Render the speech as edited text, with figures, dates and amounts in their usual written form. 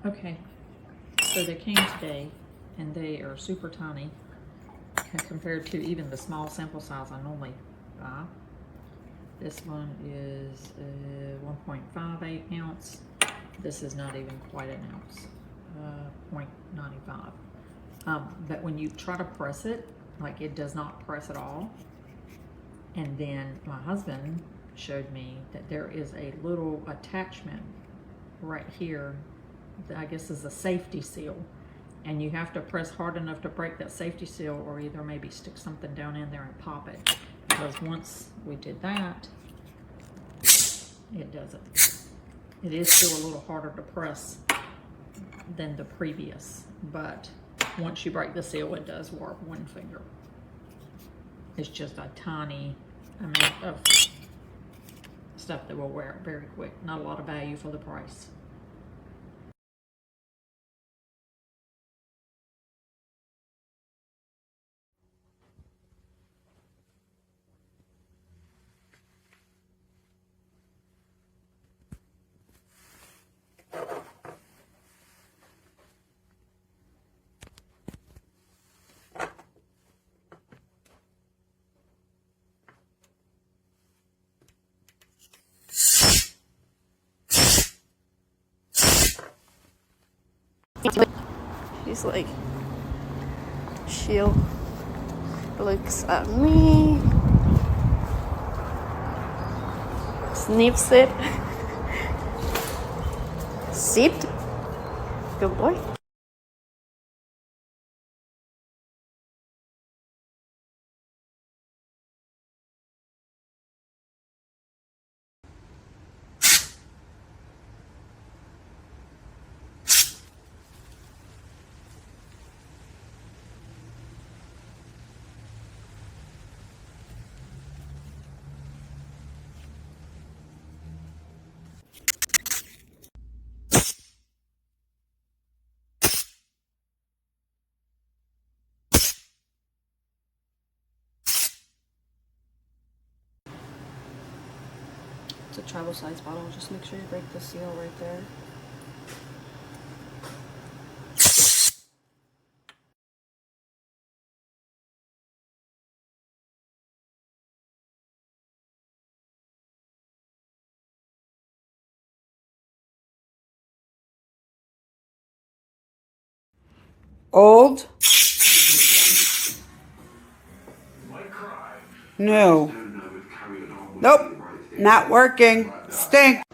Okay, so they came today and they are super tiny compared to even the small sample size I normally buy. This one is 1.58 ounce. This is not even quite an ounce, 0.95. But when you try to press it, like it does not press at all. And then my husband showed me that there is a little attachment right here that I guess is a safety seal. And you have to press hard enough to break that safety seal, or either maybe stick something down in there and pop it. Because once we did that, it doesn't. It is still a little harder to press than the previous, but once you break the seal, it does work one finger. It's just a tiny amount of stuff that will wear it very quick. Not a lot of value for the price. She's like, she looks at me, sniffs it, sipped. Good boy. It's a travel size bottle. Just make sure you break the seal right there. Old? No. Nope. Not working. Stink.